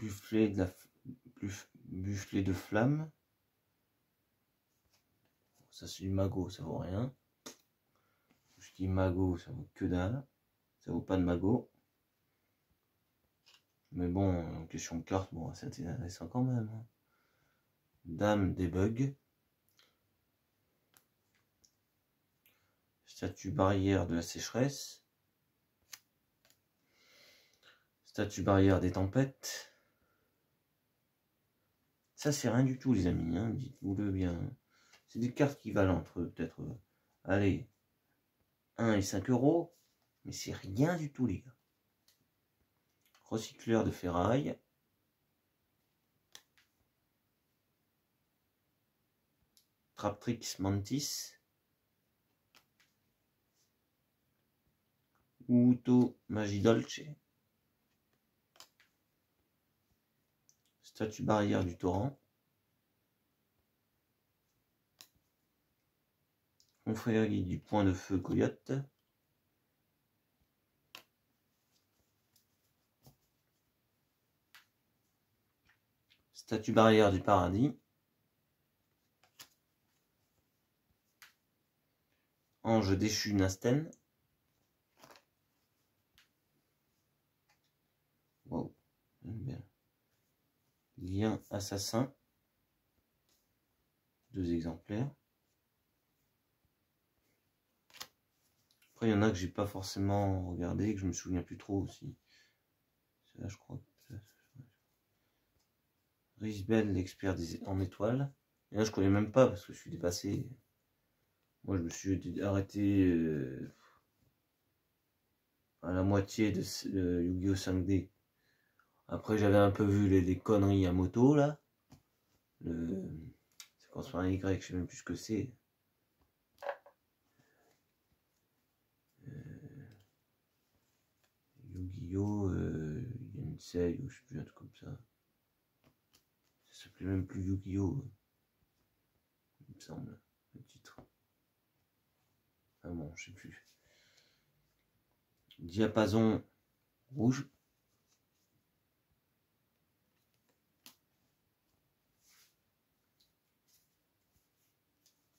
bufflet de flamme. Ça c'est du magot, ça vaut rien. Je dis magot, ça vaut que dalle. Ça vaut pas de magot. Mais bon, en question de carte, bon, c'est intéressant quand même. Hein. Dame des bugs. Statue barrière de la sécheresse. Statue barrière des tempêtes. Ça c'est rien du tout les amis, hein, dites-vous-le bien. C'est des cartes qui valent entre peut-être, allez, 1 et 5 €. Mais c'est rien du tout les gars. Recycleur de ferraille. Traptrix Mantis. Uto Magie Dolce. Statue barrière du torrent. Confrérie du point de feu coyote. Statue barrière du paradis. Ange déchu Nasten. Wow, bien. Lien assassin. 2 exemplaires. Après, il y en a que j'ai pas forcément regardé, que je me souviens plus trop aussi. Là, je crois. Risbel, l'expert en étoiles. Et là, je connais même pas parce que je suis dépassé. Moi, je me suis arrêté à la moitié de Yu-Gi-Oh 5D. Après, j'avais un peu vu les conneries à moto là. C'est quand c'est un Y, je sais même plus ce que c'est. Yu-Gi-Oh! Yensei, ou je sais plus, un truc comme ça. Ça s'appelait même plus Yu-Gi-Oh! Il me semble, le titre. Ah bon, je sais plus. Diapason rouge.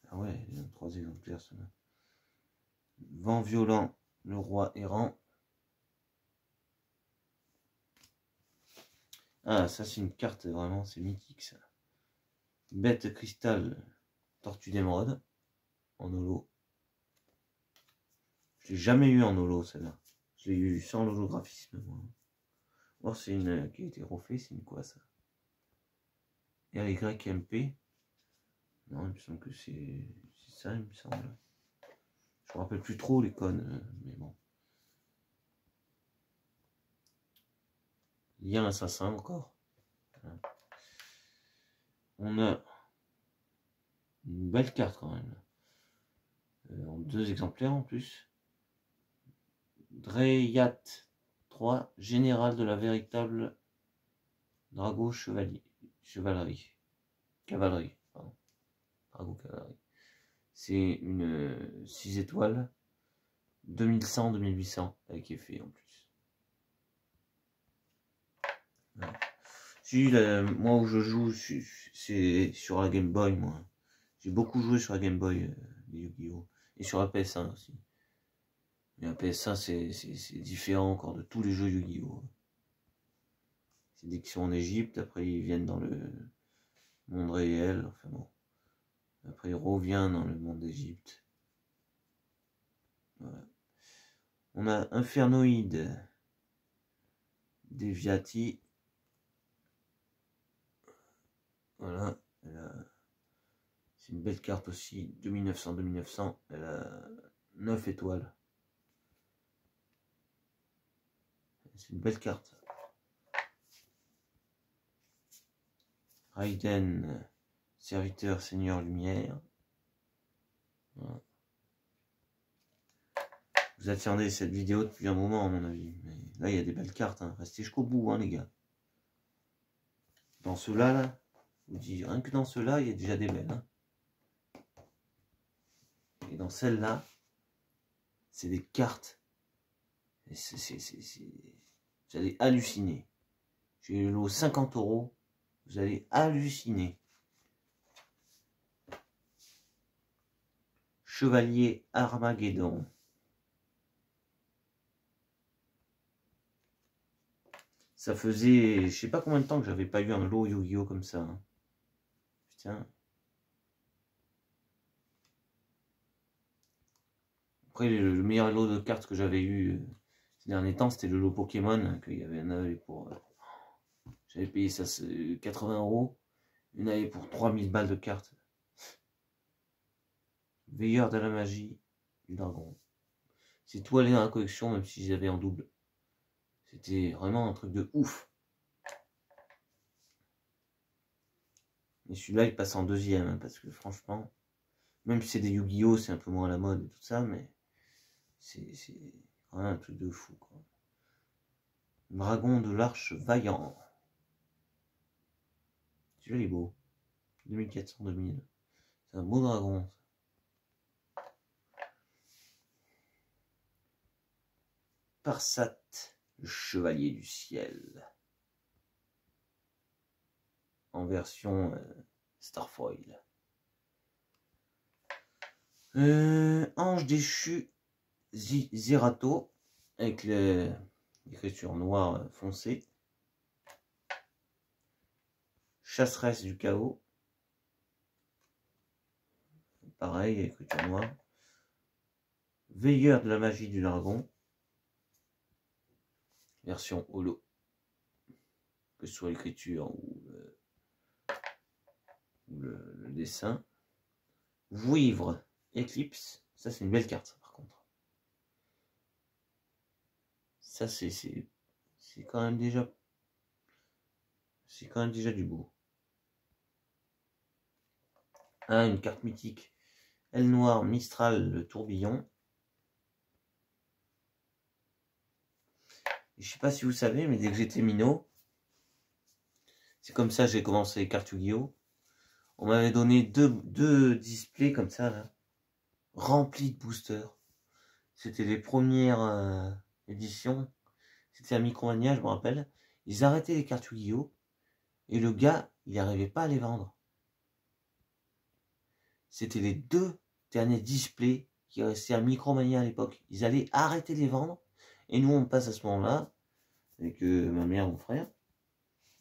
Ah ouais, il y a 3 exemplaires, ça. Vent violent, le roi errant. Ah, ça c'est une carte, vraiment, c'est mythique ça. Bête cristal, tortue d'émeraude, en holo. Je l'ai jamais eu en holo, celle-là. Je l'ai eu sans l'holographisme, moi. Oh, c'est une qui a été refait, c'est une quoi ça? RYMP. Non, il me semble que c'est ça, il me semble. Je me rappelle plus trop les connes, mais bon. Lien assassin encore. Voilà. On a une belle carte quand même. En 2 exemplaires en plus. Dreyat 3, général de la véritable Drago chevalerie. Cavalerie, pardon. Drago cavalerie. C'est une 6 étoiles. 2100-2800 avec effet en plus. Voilà. Si, moi où je joue, c'est sur la Game Boy, moi. J'ai beaucoup joué sur la Game Boy, des Yu-Gi-Oh! Et sur la PS1 aussi. Mais la PS1, c'est différent encore de tous les jeux Yu-Gi-Oh! C'est dès qu'ils sont en Égypte, après ils viennent dans le monde réel, enfin bon. Après il revient dans le monde d'Égypte. Voilà. On a Infernoïde, Deviati. Voilà. C'est une belle carte aussi, 2900-2900. Elle a 9 étoiles. C'est une belle carte. Raiden, serviteur seigneur lumière. Voilà. Vous attendez cette vidéo depuis un moment à mon avis. Mais là il y a des belles cartes. Hein. Restez jusqu'au bout hein, les gars. Dans ceux-là, là, je vous dis, rien que dans ceux-là, il y a déjà des belles. Hein. Et dans celle-là, c'est des cartes. J'allais halluciner. J'ai le lot 50 €. Vous allez halluciner. Chevalier Armageddon. Ça faisait, je sais pas combien de temps que j'avais pas eu un lot Yu-Gi-Oh comme ça. Hein. Putain. Après, le meilleur lot de cartes que j'avais eu ces derniers temps, c'était le lot Pokémon. Qu'il y avait un avait pour. J'avais payé ça 80 €. Une avait pour 3000 balles de cartes. Veilleur de la magie du dragon. C'est tout allé dans la collection, même si j'avais en double. C'était vraiment un truc de ouf. Et celui-là, il passe en deuxième, hein, parce que franchement, même si c'est des Yu-Gi-Oh, c'est un peu moins à la mode et tout ça, mais c'est quand même un truc de fou, quoi. Dragon de l'Arche Vaillant. Celui-là, il est beau. 2400, 2000. C'est un beau dragon. Parsat, le chevalier du ciel. En version Starfoil. Ange déchu Zerato avec l'écriture noire foncée. Chasseresse du chaos. Pareil, écriture noire. Veilleur de la magie du dragon. Version holo. Que ce soit l'écriture ou le dessin. Vouivre Éclipse. Ça, c'est une belle carte, ça, par contre. Ça, c'est quand même déjà... C'est quand même déjà du beau. Ah, une carte mythique. Aile noire, Mistral, le tourbillon. Et je sais pas si vous savez, mais dès que j'étais minot, c'est comme ça que j'ai commencé les cartes Yu-Gi-Oh! On m'avait donné deux displays comme ça, là, remplis de boosters. C'était les premières éditions. C'était à Micromania, je me rappelle. Ils arrêtaient les cartes Yu-Gi-Oh! Et le gars, il n'arrivait pas à les vendre. C'était les 2 derniers displays qui restaient à Micromania à l'époque. Ils allaient arrêter de les vendre. Et nous, on passe à ce moment-là, avec ma mère, mon frère.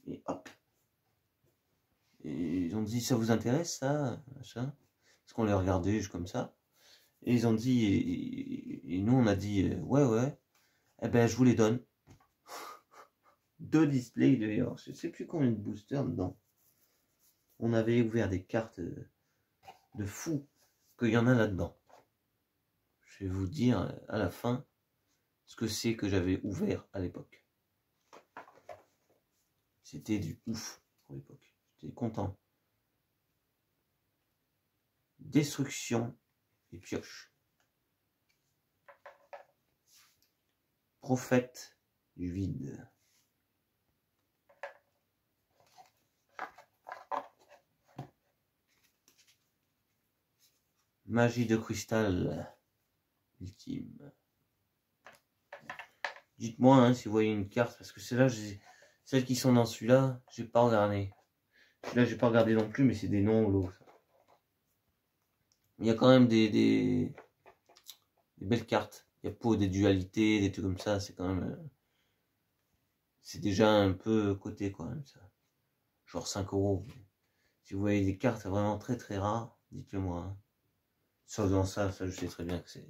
Et hop. Et ils ont dit, ça vous intéresse, ça, machin. Parce qu'on les regardait juste comme ça. Et ils ont dit, et nous, on a dit, ouais. Eh ben, je vous les donne. 2 displays, d'ailleurs. Je ne sais plus combien de boosters dedans. On avait ouvert des cartes de fou qu'il y en a là-dedans. Je vais vous dire à la fin ce que c'est que j'avais ouvert à l'époque. C'était du ouf pour l'époque. J'étais content. Destruction et pioche. Prophète du vide. Magie de cristal ultime. Dites-moi hein, si vous voyez une carte, parce que celles qui sont dans celui-là, j'ai pas regardé. Celui-là, j'ai pas regardé non plus, mais c'est des noms holo. Il y a quand même des belles cartes. Il y a pas des dualités, des trucs comme ça. C'est quand même... c'est déjà un peu coté quand même ça. Genre 5 €. Si vous voyez des cartes vraiment très très rares, dites-le moi. Hein. Sauf dans ça, je sais très bien que c'est...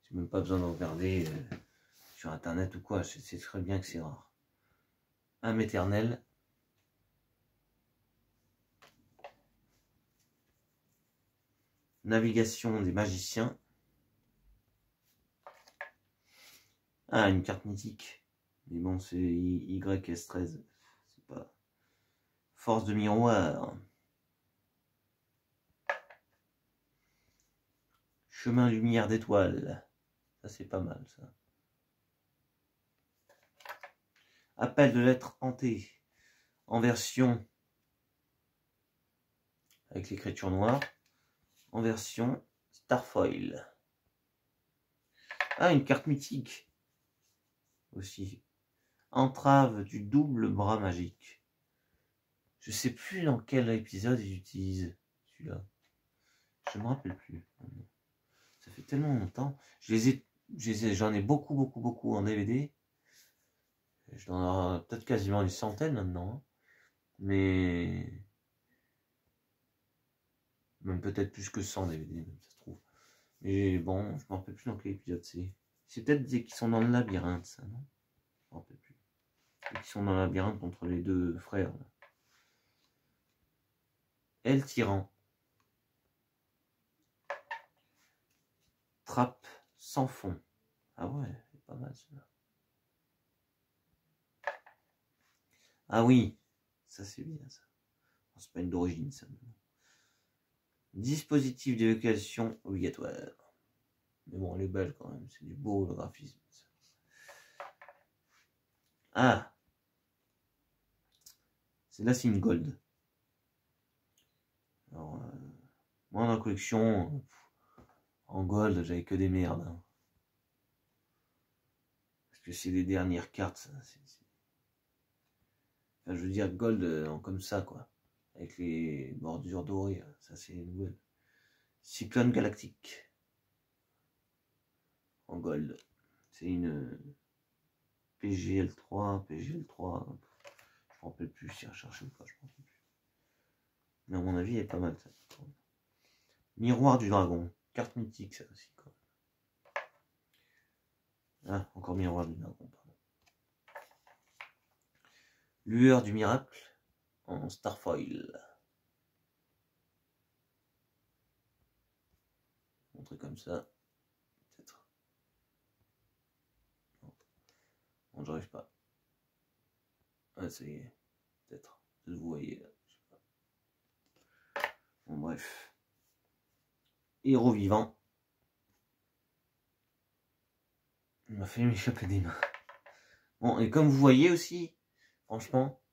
J'ai même pas besoin de regarder sur internet ou quoi. Je sais très bien que c'est rare. Âme éternelle. Navigation des magiciens. Ah, une carte mythique. Mais bon, c'est YS13. C'est pas... Force de miroir. Chemin lumière d'étoiles. Ça, c'est pas mal, ça. Appel de lettres hantées. En version... avec l'écriture noire. En version Starfoil. Ah, une carte mythique. Aussi. Entrave du double bras magique. Je sais plus dans quel épisode ils utilisent celui-là. Je me rappelle plus. Ça fait tellement longtemps. J'en ai beaucoup en DVD. J'en ai peut-être quasiment une centaine maintenant. Hein. Mais même peut-être plus que 100 DVD, même, ça se trouve. Mais bon, je me rappelle plus dans quel épisode c'est. C'est peut-être qu'ils sont dans le labyrinthe, ça, non? Je me rappelle plus. Ils sont dans le labyrinthe contre les deux frères. Là. El Tyran. Trappe sans fond. Ah ouais, c'est pas mal celui-là. Ah oui, ça c'est bien ça. C'est pas une d'origine ça. Dispositif d'évacuation obligatoire. Mais bon, elle est belle quand même, c'est du beau le graphisme. Ça. Ah, celle-là c'est une gold. Alors, moi dans la collection, en gold, j'avais que des merdes. Hein. Parce que c'est les dernières cartes. Ça. Enfin, je veux dire gold comme ça quoi. Avec les bordures dorées. Ça c'est les nouvelles. Cyclone galactique. En gold. C'est une PGL3. Je me rappelle plus si elle cherche ou pas. Je me rappelle plus. Mais à mon avis, elle est pas mal ça. Miroir du dragon. Carte mythique ça aussi. Quoi. Ah, encore miroir du dragon. Pardon. Lueur du miracle en Starfoil. Montrer comme ça. Peut-être. Non, j'arrive pas. Ah, ça y est. Peut-être. Vous voyez là. Je sais pas. Bon, bref. Héros vivant. Il m'a fait m'échapper des mains. Bon, et comme vous voyez aussi, franchement,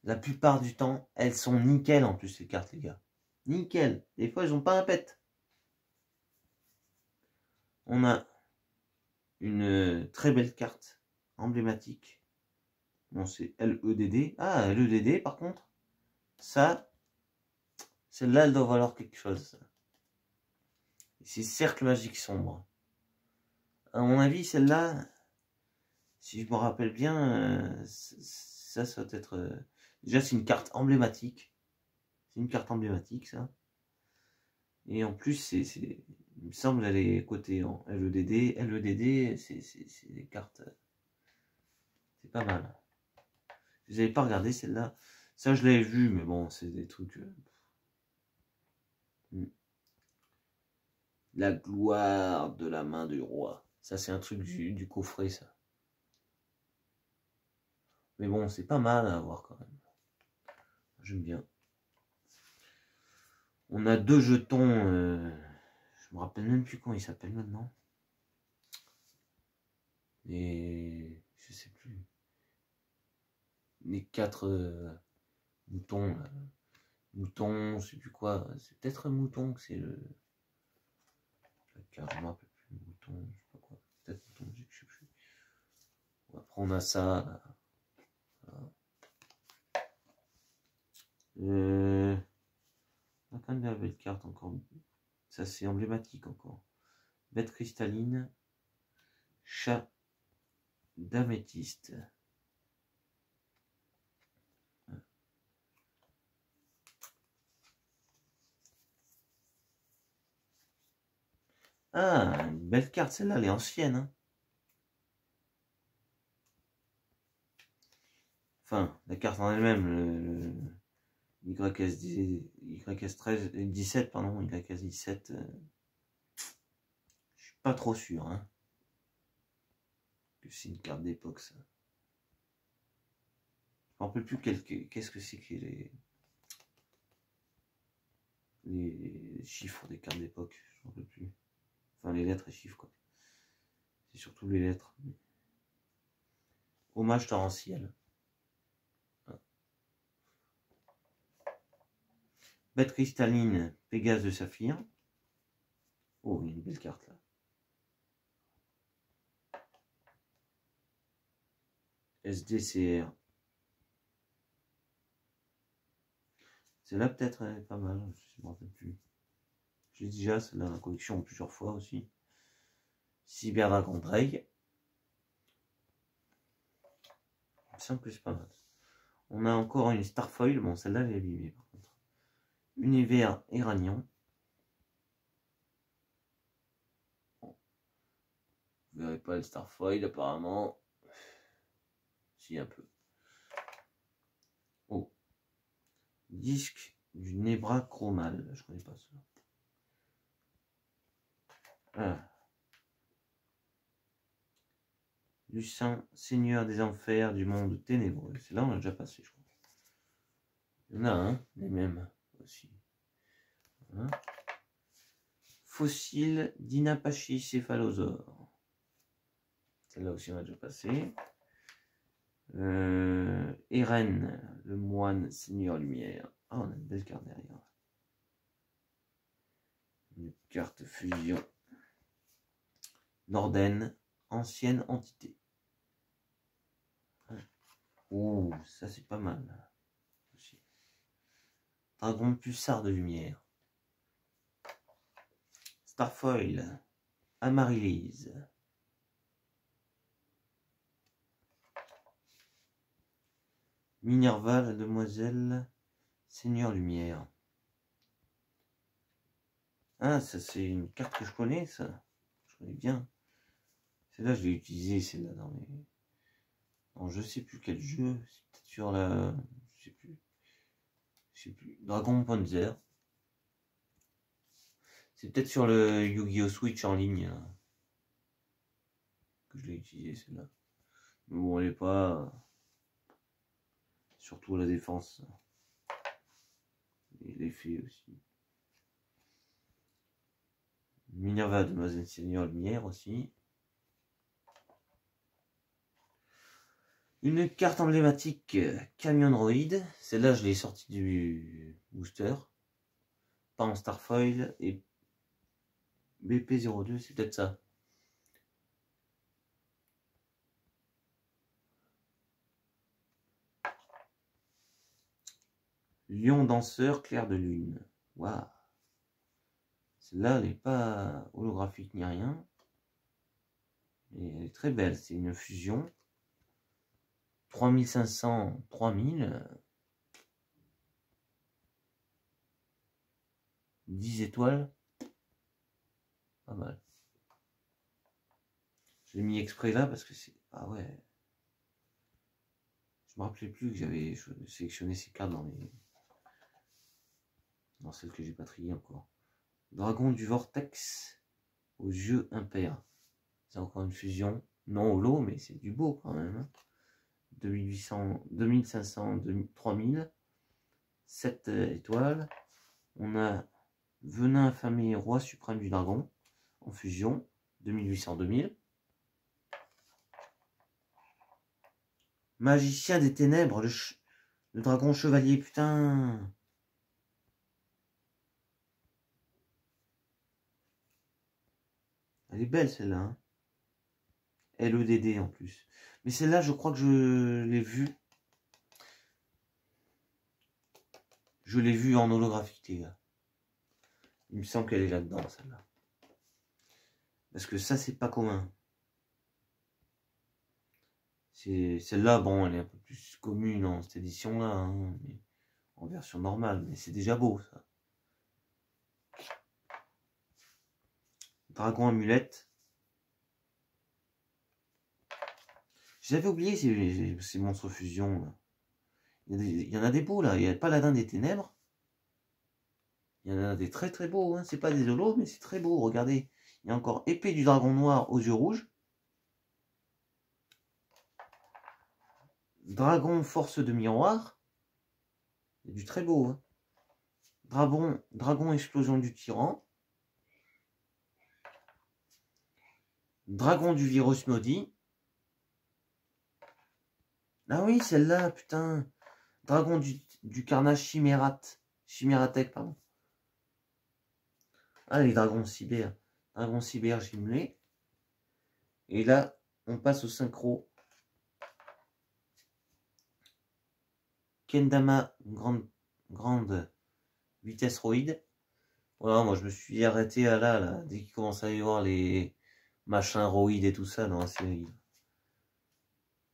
la plupart du temps, elles sont nickel en plus, ces cartes, les gars. Nickel. Des fois, elles n'ont pas un pet. On a une très belle carte emblématique. Bon, c'est LEDD. Ah, LEDD, par contre, ça, celle-là, elle doit valoir quelque chose. C'est Cercle Magique Sombre. À mon avis, celle-là, si je me rappelle bien, ça doit être... déjà, c'est une carte emblématique. C'est une carte emblématique, ça. Et en plus, il me semble, elle est cotée en LEDD. LEDD, c'est des cartes... C'est pas mal. Vous n'avez pas regardé celle-là. Ça, je l'avais vu, mais bon, c'est des trucs... La gloire de la main du roi. Ça, c'est un truc du coffret, ça. Mais bon, c'est pas mal à avoir quand même. J'aime bien. On a deux jetons. Je me rappelle même plus comment ils s'appellent maintenant. Et je sais plus. Les 4 moutons. Mouton, je sais plus quoi. C'est peut-être un mouton que c'est le. La carte, je me rappelle plus. Mouton, je sais pas quoi. Peut-être mouton, je sais plus. Après, on a ça. On a quand même de la belle carte encore. Ça, c'est emblématique encore. Bête cristalline. Chat d'améthyste. Ah, une belle carte, celle-là, elle est ancienne. Hein. Enfin, la carte en elle-même, le YS13, 17, pardon, YS17, je suis pas trop sûr. Hein, que c'est une carte d'époque, ça. Je me rappelle plus qu'est-ce que c'est que les chiffres des cartes d'époque. Je me rappelle plus. Enfin, les lettres et chiffres, quoi. C'est surtout les lettres. Hommage torrentiel. Bête cristalline, Pégase de saphir. Oh, il y a une belle carte là. SDCR. Celle-là, peut-être, elle est pas mal. Je ne me rappelle plus. Je l'ai déjà, celle-là, dans la collection plusieurs fois aussi. Cyber Dragon Drake. Il me semble que c'est pas mal. On a encore une Starfoil. Bon, celle-là, elle est abîmée par contre. Univers Iranian. Bon. Vous verrez pas le Starfoil apparemment. Si, un peu. Oh. Disque du Nebra Chromal. Je connais pas ça. Ah. Du Saint Seigneur des Enfers du monde ténébreux. C'est là on a déjà passé, je crois. Il y en a un, les mêmes aussi. Voilà. Fossile d'Inapachycéphalosaure. Celle-là aussi on a déjà passé. Eren, le moine Seigneur Lumière. Ah, on a une belle carte derrière. Une carte fusion. Norden, ancienne entité. Ouh, ça c'est pas mal. Aussi. Dragon pulsar de lumière. Starfoil, Amaryllis. Minerva, la demoiselle Seigneur Lumière. Ah, ça c'est une carte que je connais, ça. Je connais bien. Celle-là, je l'ai utilisée, celle-là, dans mes... Non, je sais plus quel jeu. C'est peut-être sur la... Je sais plus. Je sais plus. Dragon Panzer. C'est peut-être sur le Yu-Gi-Oh! Switch en ligne. Là, que je l'ai utilisé, celle-là. Mais bon, elle est pas... Surtout la défense. Et l'effet aussi. Minerva, demoiselle Seigneur Lumière aussi. Une carte emblématique Camion Droid. Celle-là, je l'ai sortie du booster. Pas en Starfoil. Et BP02, c'est peut-être ça. Lion danseur, clair de lune. Waouh. Celle-là, elle n'est pas holographique ni rien. Mais elle est très belle. C'est une fusion. 3500, 3000. 10 étoiles. Pas mal. Je l'ai mis exprès là parce que c'est... Ah ouais. Je me rappelais plus que j'avais sélectionné ces cartes dans les... Dans celles que j'ai pas triées encore. Dragon du Vortex aux yeux impairs. C'est encore une fusion. Non holo, mais c'est du beau quand même. 2800, 2500, 3000. 7 étoiles. On a Venin affamé, roi suprême du dragon. En fusion. 2800, 2000. Magicien des ténèbres. Le dragon chevalier, putain. Elle est belle celle-là. Hein. LEDD en plus. Mais celle-là, je crois que je l'ai vue. Je l'ai vue en holographique, les gars. Il me semble qu'elle est là-dedans, celle-là. Parce que ça, c'est pas commun. Celle-là, bon, elle est un peu plus commune en cette édition-là. Hein, mais en version normale. Mais c'est déjà beau, ça. Dragon amulette. J'avais oublié ces monstres fusion. Là. Il y en a des beaux, là. Il y a le paladin des ténèbres. Il y en a des très très beaux. Hein. C'est pas des holos, mais c'est très beau. Regardez. Il y a encore épée du dragon noir aux yeux rouges. Dragon force de miroir. Il y a du très beau. Hein. Dragon explosion du tyran. Dragon du virus maudit. Ah oui, celle-là, putain. Dragon du carnage chimératech, pardon. Ah, les dragons cyber. Dragon cyber jumelé. Et là, on passe au synchro. Kendama, grande vitesse roïde. Voilà, moi je me suis arrêté à là, dès qu'il commence à y avoir les machins roïdes et tout ça dans la série.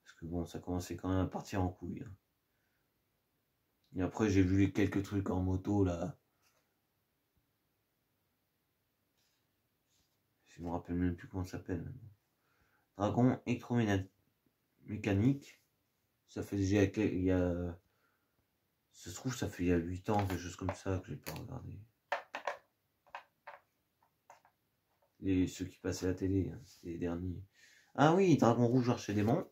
Parce que bon, ça commençait quand même à partir en couille. Hein. Et après, j'ai vu les quelques trucs en moto là. Je me rappelle même plus comment ça s'appelle. Dragon électromécanique. Ça fait déjà. Il y a. Ça se trouve, ça fait il y a 8 ans, quelque chose comme ça, que j'ai pas regardé. Ceux qui passaient à la télé, hein, c'était les derniers. Ah oui, Dragon Rouge Archer Démon.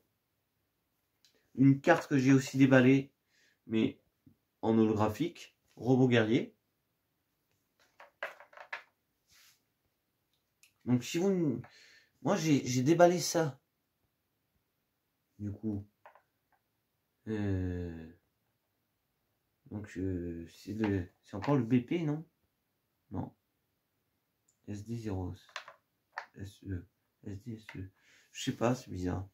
Une carte que j'ai aussi déballée, mais en holographique. Robot Guerrier. Donc si vous... Moi j'ai déballé ça. Du coup. Donc c'est encore le BP, non? Non. SD0. SE. SDSE. Je sais pas, c'est bizarre.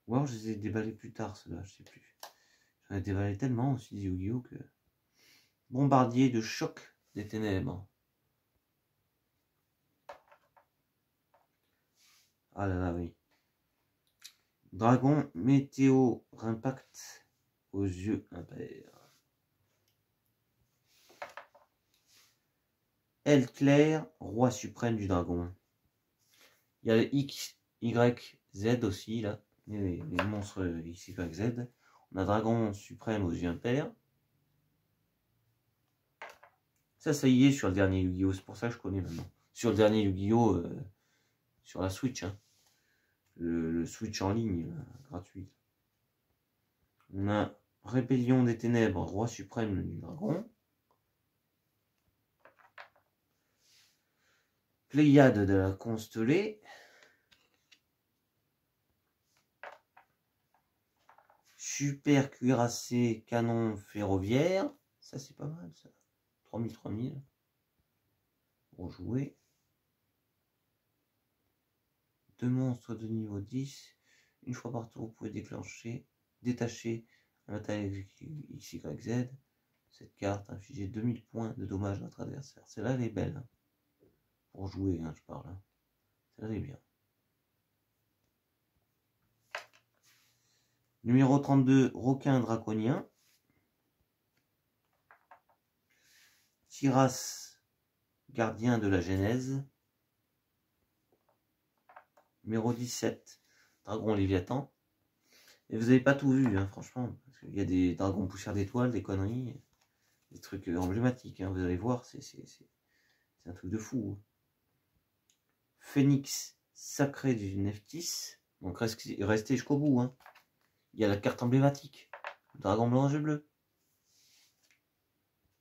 Ou alors je les ai déballés plus tard, ceux-là, je sais plus. J'en ai déballé tellement aussi Yu-Gi-Oh que... Bombardier de choc des ténèbres. Ah là là, oui. Dragon météo impact aux yeux impairs. Aile claire, roi suprême du dragon. Il y a le X, Y, Z aussi, là. Les monstres X, Y, Z. On a dragon suprême aux yeux impairs. Ça y est sur le dernier Yu-Gi-Oh! C'est pour ça que je connais maintenant. Sur le dernier Yu-Gi-Oh! Sur la Switch. Hein. Le Switch en ligne, gratuit. On a Rébellion des Ténèbres, roi suprême du dragon. Pléiade de la Constellée. Super cuirassé canon ferroviaire. Ça, c'est pas mal, ça. 3000. Pour jouer. 2 monstres de niveau 10. Une fois par tour, vous pouvez détacher un matériel XYZ. Cette carte inflige 2000 points de dommages à notre adversaire. Celle-là, elle est belle. Hein. Pour jouer, hein, je parle. Hein. Celle-là, elle est bien. Numéro 32, Requin Draconien. Tiras, Gardien de la Genèse. Numéro 17, Dragon Léviathan. Et vous n'avez pas tout vu, hein, franchement. Parce qu'il y a des dragons poussière d'étoiles, des conneries, des trucs emblématiques. Hein, vous allez voir, c'est un truc de fou. Hein. Phénix sacré du Nephthys. Donc restez jusqu'au bout. Hein. Il y a la carte emblématique. Dragon blanc, jeu bleu.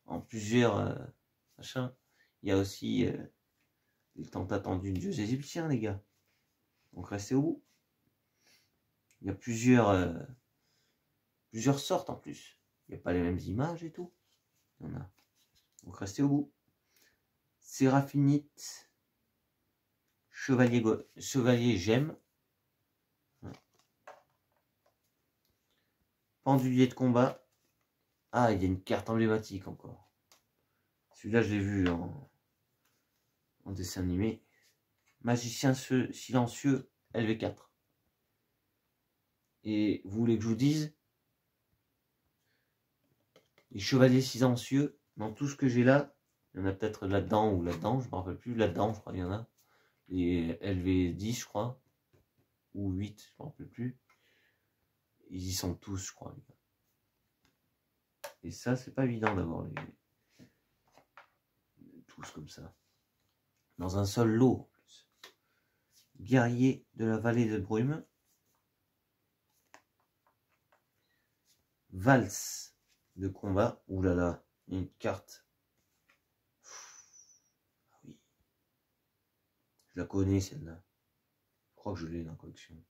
En plusieurs machins. Il y a aussi le tant attendu dieu égyptien, les gars. Donc restez au bout. Il y a plusieurs sortes en plus. Il n'y a pas les mêmes images et tout. Il y en a. Donc restez au bout. Séraphinite. Chevalier gemme. Pendulier de combat. Ah, il y a une carte emblématique encore. Celui-là, je l'ai vu en dessin animé. Magicien silencieux LV4. Et vous voulez que je vous dise, les chevaliers silencieux, dans tout ce que j'ai là, il y en a peut-être là-dedans ou là-dedans, je ne me rappelle plus, là-dedans, je crois qu'il y en a. Les LV10, je crois, ou 8, je ne me rappelle plus. Ils y sont tous, je crois. Les gars. Et ça, c'est pas évident d'avoir les tous comme ça. Dans un seul lot, en plus. Guerrier de la vallée de brume. Valse de combat. Ouh là là, une carte. Ah oui. Je la connais celle-là. Je crois que je l'ai dans la collection.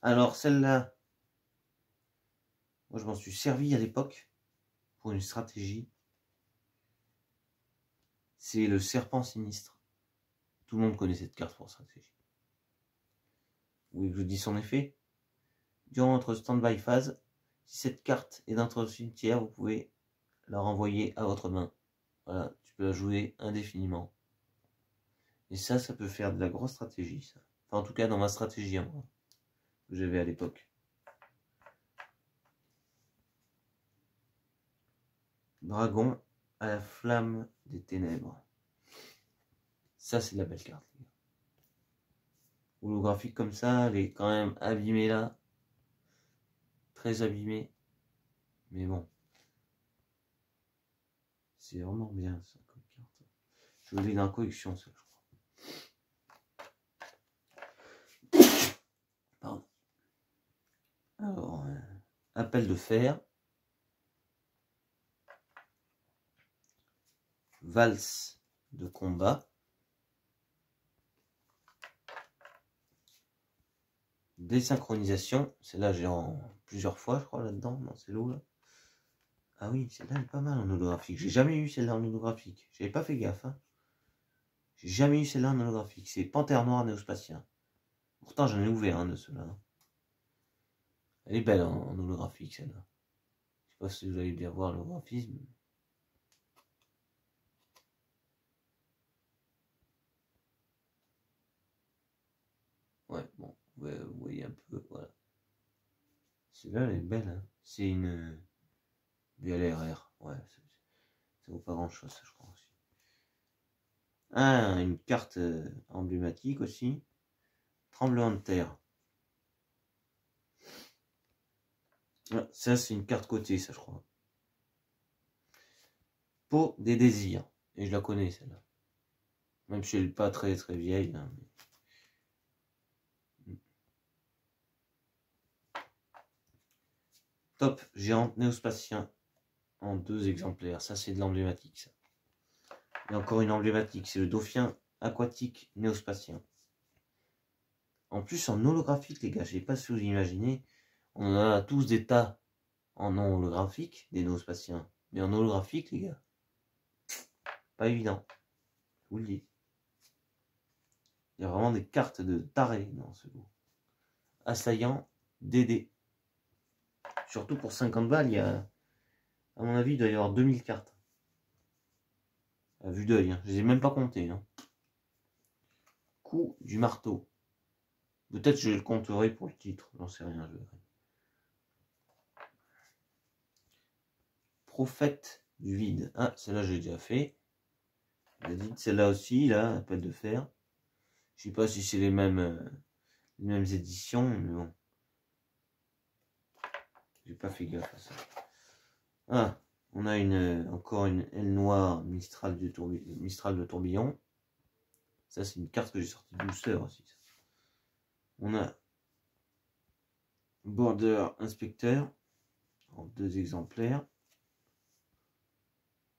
Alors celle-là, moi je m'en suis servi à l'époque pour une stratégie. C'est le serpent sinistre. Tout le monde connaît cette carte pour stratégie. Vous voulez que je vous dise son effet? Durant votre stand-by phase, si cette carte est dans votre cimetière, vous pouvez la renvoyer à votre main. Voilà, tu peux la jouer indéfiniment. Et ça peut faire de la grosse stratégie, ça. Enfin, en tout cas, dans ma stratégie, hein, que j'avais à l'époque. Dragon à la flamme des ténèbres. Ça, c'est de la belle carte. Holographique comme ça, elle est quand même abîmée là. Très abîmée. Mais bon. C'est vraiment bien ça comme carte. Je l'ai dans la collection, ça, je crois. Pardon. Alors, appel de fer. Valse de combat. Désynchronisation. Celle-là, j'ai en plusieurs fois, je crois, là-dedans. Non, c'est l'eau, là. Ah oui, celle-là, elle est pas mal en holographique. J'ai jamais eu celle-là en holographique. J'avais pas fait gaffe, hein. J'ai jamais eu celle-là en holographique. C'est Panthère Noire Néospatien. Pourtant, j'en ai ouvert un de ceux-là. Elle est belle en holographique, celle-là. Je sais pas si vous allez bien voir l'holographisme. Ouais, bon, vous voyez un peu, voilà. Celle-là, elle est belle, hein. C'est une BLRR. Ouais, ça vaut pas grand-chose, ça, je crois aussi. Ah, une carte emblématique aussi. Tremblement de terre. Ah, ça, c'est une carte cotée, ça, je crois. Peau des désirs. Et je la connais, celle-là. Même si elle n'est pas très très vieille. Hein, mais... Top géante néospatien en 2 exemplaires. Ça, c'est de l'emblématique, ça. Et encore une emblématique, c'est le dauphin aquatique néospatien. En plus, en holographique, les gars, je sais pas si vous imaginez, on en a tous des tas en non holographique, des néospatiens. Mais en holographique, les gars, pas évident. Je vous le dis. Il y a vraiment des cartes de taré dans ce lot. Assaillant, DD. Surtout pour 50 balles, il y a, à mon avis, il doit y avoir 2000 cartes. À vue d'œil, hein. Je les ai même pas comptées. Hein. Coup du marteau. Peut-être je le compterai pour le titre, j'en sais rien. Je verrai. Prophète du vide. Ah, celle-là, j'ai déjà fait. Celle-là aussi, là, appel de fer. Je sais pas si c'est les mêmes éditions, mais bon. J'ai pas fait gaffe à ça. Ah, on a encore une aile noire Mistral de tourbillon. Ça, c'est une carte que j'ai sortie de douceur aussi. On a Border Inspecteur en 2 exemplaires.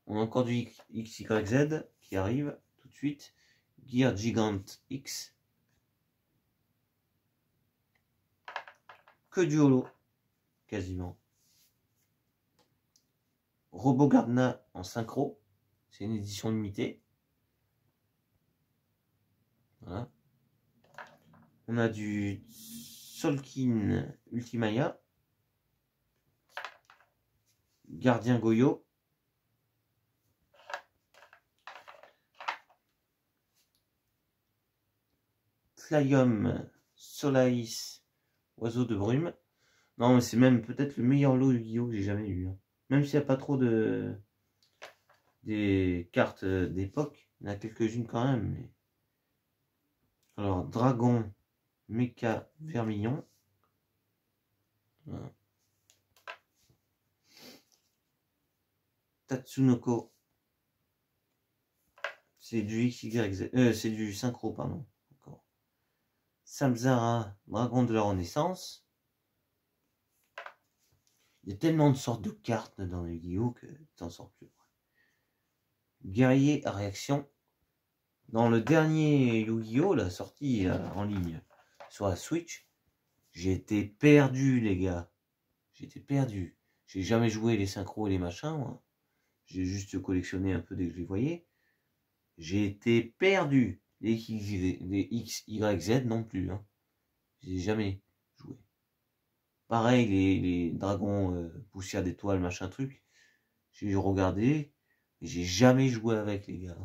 On a encore du XYZ qui arrive tout de suite. Gear Gigant X. Que du holo, quasiment. Robo Gardna en synchro. C'est une édition limitée. Voilà. On a du Solkin Ultimaya. Gardien Goyo. Tlium Solaïs Oiseau de brume. Non, mais c'est même peut-être le meilleur lot Yu-Gi-Oh que j'ai jamais eu. Hein. Même s'il n'y a pas trop des cartes d'époque. Il y en a quelques-unes quand même. Mais... Alors, Dragon Mecha Vermillon. Voilà. Tatsunoko. C'est du XYZ. C'est du synchro, pardon. Encore. Samsara, Dragon de la Renaissance. Il y a tellement de sortes de cartes dans les Yu-Gi-Oh que tu n'en sors plus. Guerrier à réaction. Dans le dernier Yu-Gi-Oh, la sortie en ligne sur la Switch, j'ai été perdu, les gars. J'étais perdu. J'ai jamais joué les synchros et les machins, moi. J'ai juste collectionné un peu dès que je les voyais. J'ai été perdu. Les XYZ non plus. Hein. J'ai jamais joué. Pareil, les dragons poussière d'étoiles, machin truc. J'ai regardé, mais j'ai jamais joué avec les gars.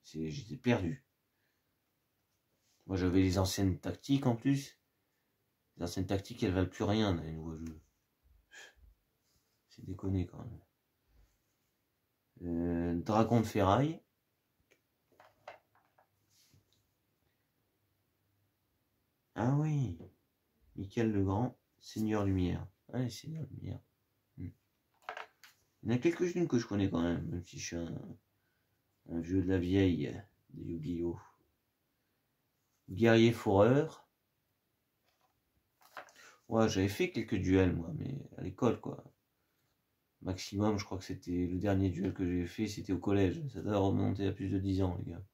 J'étais perdu. Moi j'avais les anciennes tactiques en plus. Les anciennes tactiques elles valent plus rien dans les nouveaux jeux. C'est déconné quand même. Dragon de ferraille. Ah oui. Michael le Grand, Seigneur Lumière. Allez, Seigneur Lumière. Il y en a quelques-unes que je connais quand même si je suis un vieux de la vieille de Yu-Gi-Oh! Guerrier Foreur. Ouais, j'avais fait quelques duels moi, mais à l'école quoi. Maximum, je crois que c'était le dernier duel que j'ai fait, c'était au collège. Ça doit remonter à plus de 10 ans, les gars.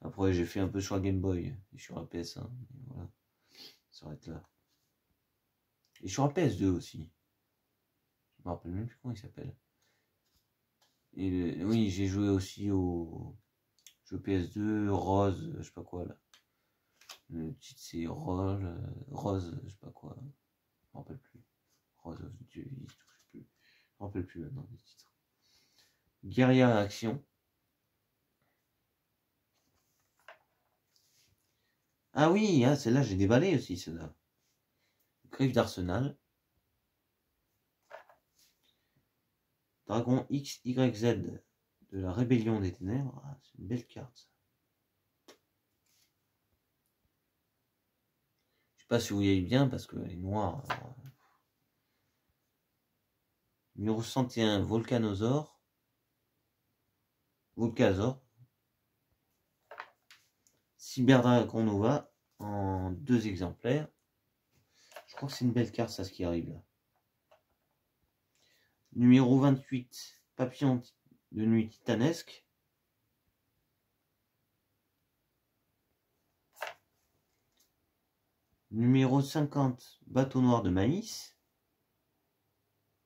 Après, j'ai fait un peu sur la Game Boy et sur la PS1. Voilà, ça s'arrête là. Et sur la PS2 aussi. Je me rappelle même plus comment il s'appelle. Et oui, j'ai joué aussi au jeu PS2, Rose, je sais pas quoi là. Le titre c'est Rose, je sais pas quoi. Je me rappelle plus. Rose of Dieu, je sais plus. Je me rappelle plus maintenant des titres. Guerrière Action. Ah oui, hein, celle-là j'ai déballé aussi, celle-là. Griffe d'Arsenal. Dragon XYZ de la Rébellion des Ténèbres. Ah, c'est une belle carte ça. Je sais pas si vous voyez bien parce qu'elle est noire. Numéro 61, Volcazor. Cyberdragon Nova en 2 exemplaires. Je crois que c'est une belle carte ça ce qui arrive là. Numéro 28, Papillon de nuit titanesque. Numéro 50, Bateau noir de maïs.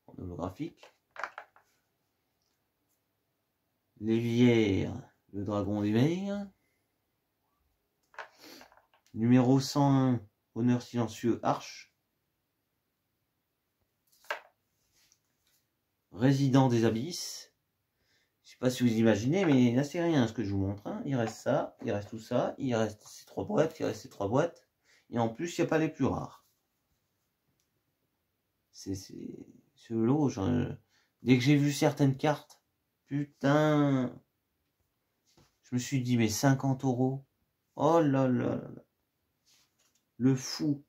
En holographique. Lévière, le dragon des mers. Numéro 101, Honneur silencieux, Arche. Résident des abysses. Je sais pas si vous imaginez, mais là c'est rien ce que je vous montre. Hein. Il reste ça, il reste tout ça, il reste ces 3 boîtes, il reste ces 3 boîtes. Et en plus, il n'y a pas les plus rares. C'est ce lot. Dès que j'ai vu certaines cartes, putain, je me suis dit, mais 50 €. Oh là là là là. Le fou.